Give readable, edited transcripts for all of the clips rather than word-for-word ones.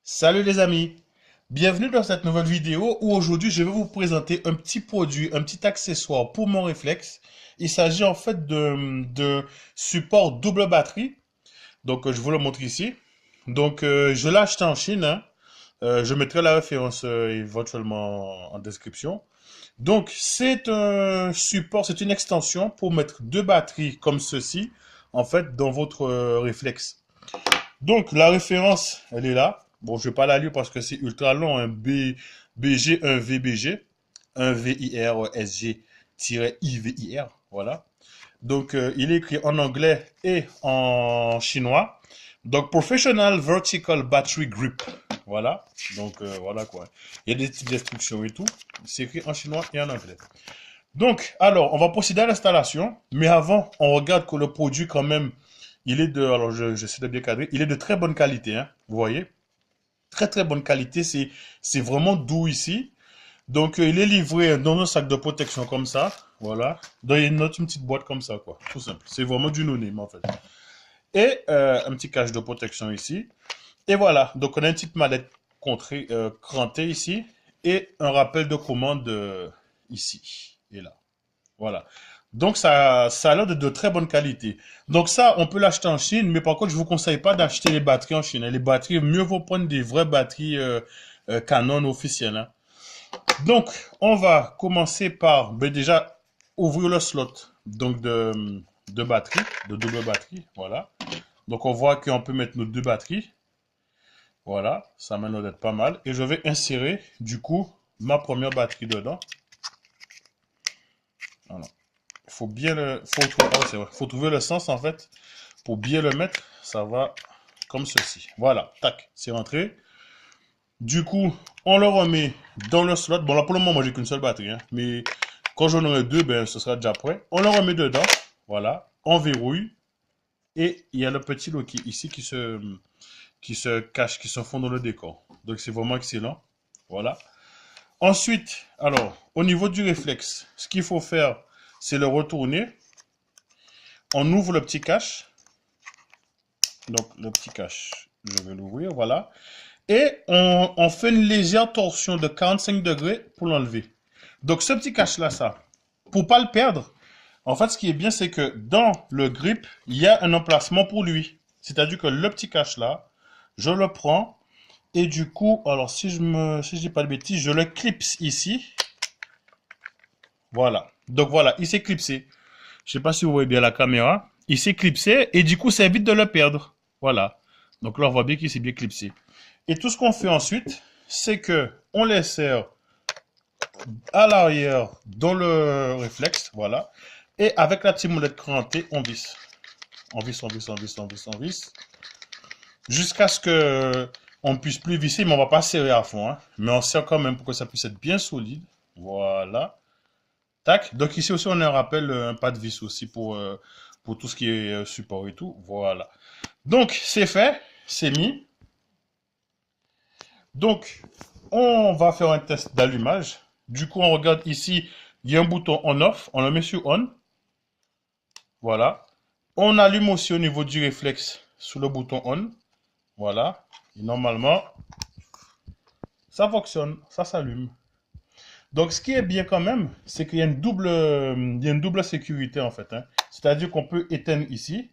Salut les amis, bienvenue dans cette nouvelle vidéo où aujourd'hui je vais vous présenter un petit produit, un petit accessoire pour mon réflexe. Il s'agit en fait de support double batterie. Donc je vous le montre ici. Donc je l'ai acheté en Chine, hein. Je mettrai la référence éventuellement en description. Donc c'est un support, c'est une extension pour mettre deux batteries comme ceci en fait dans votre réflexe. Donc, la référence, elle est là. Bon, je vais pas la lire parce que c'est ultra long. Un BG, un VBG, un VIR-SG-IVIR. Voilà. Donc, il est écrit en anglais et en chinois. Donc, Professional Vertical Battery Grip. Voilà. Donc, voilà quoi. Il y a des petites instructions et tout. C'est écrit en chinois et en anglais. Donc, alors, on va procéder à l'installation. Mais avant, on regarde que le produit, quand même, il est de, alors j'essaie de bien cadrer, il est de très bonne qualité, hein, vous voyez. Très très bonne qualité, c'est vraiment doux ici. Donc, il est livré dans un sac de protection comme ça. Voilà. Dans une petite boîte comme ça, quoi. Tout simple. C'est vraiment du no-name, en fait. Et un petit cache de protection ici. Et voilà. Donc, on a une petite mallette crantée ici. Et un rappel de commande ici et là. Voilà. Donc, ça a l'air de très bonne qualité. Donc, ça, on peut l'acheter en Chine, mais par contre, je vous conseille pas d'acheter les batteries en Chine, hein. Les batteries, mieux vaut prendre des vraies batteries Canon officielles, hein. Donc, on va commencer par, ben, déjà, ouvrir le slot donc de batterie, de double batterie. Voilà. Donc, on voit qu'on peut mettre nos deux batteries. Voilà. Ça m'a l'air d'être pas mal. Et je vais insérer, du coup, ma première batterie dedans. Voilà. Faut bien faut trouver le sens en fait pour bien le mettre. Ça va comme ceci. Voilà, tac, c'est rentré. Du coup, on le remet dans le slot. Bon là pour le moment, moi j'ai qu'une seule batterie, hein, mais quand j'en aurai deux, ben ce sera déjà prêt. On le remet dedans. Voilà, on verrouille et il y a le petit loquet ici qui se cache, qui se fond dans le décor. Donc c'est vraiment excellent. Voilà. Ensuite, alors, au niveau du réflexe, ce qu'il faut faire, c'est le retourner. On ouvre le petit cache. Donc, le petit cache, je vais l'ouvrir, voilà. Et on fait une légère torsion de 45 degrés pour l'enlever. Donc, ce petit cache-là, ça, pour pas le perdre, en fait, ce qui est bien, c'est que dans le grip, il y a un emplacement pour lui. C'est-à-dire que le petit cache-là, je le prends et du coup, alors si je dis pas de bêtises, je le clipse ici. Voilà. Donc voilà, il s'est clipsé. Je sais pas si vous voyez bien la caméra. Il s'est clipsé et du coup, ça évite de le perdre. Voilà. Donc là, on voit bien qu'il s'est bien clipsé. Et tout ce qu'on fait ensuite, c'est que on les serre à l'arrière dans le réflexe. Voilà. Et avec la petite molette crantée, on visse. On visse, on visse, on visse, on visse, on visse. Jusqu'à ce que on puisse plus visser, mais on va pas serrer à fond, hein. Mais on serre quand même pour que ça puisse être bien solide. Voilà. Tac. Donc ici aussi, on a un rappel, un pas de vis aussi pour tout ce qui est support et tout. Voilà. Donc, c'est fait. C'est mis. Donc, on va faire un test d'allumage. Du coup, on regarde ici, il y a un bouton on-off. On le met sur on. Voilà. On allume aussi au niveau du réflexe sous le bouton on. Voilà. Et normalement, ça fonctionne. Ça s'allume. Donc, ce qui est bien quand même, c'est qu'il y a il y a une double sécurité en fait, hein. C'est-à-dire qu'on peut éteindre ici,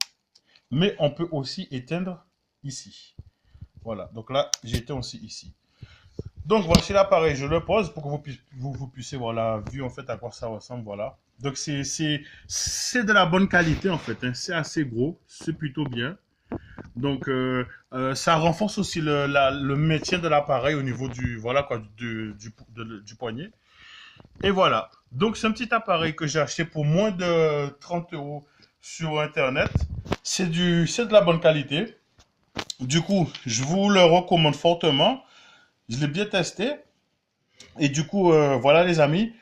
mais on peut aussi éteindre ici. Voilà. Donc là, j'éteins aussi ici. Donc voici l'appareil, je le pose pour que vous puissiez voir la vue en fait à quoi ça ressemble. Voilà. Donc c'est de la bonne qualité en fait, hein. C'est assez gros, c'est plutôt bien. Donc ça renforce aussi le maintien de l'appareil au niveau du voilà quoi du poignet. Et voilà. Donc, c'est un petit appareil que j'ai acheté pour moins de 30 euros sur Internet. C'est de la bonne qualité. Du coup, je vous le recommande fortement. Je l'ai bien testé. Et du coup, voilà les amis.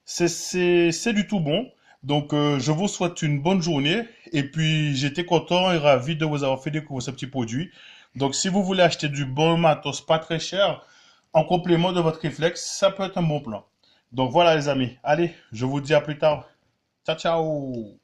C'est du tout bon. Donc, je vous souhaite une bonne journée. Et puis, j'étais content et ravi de vous avoir fait découvrir ce petit produit. Donc, si vous voulez acheter du bon matos pas très cher, en complément de votre réflexe, ça peut être un bon plan. Donc voilà les amis. Allez, je vous dis à plus tard. Ciao, ciao.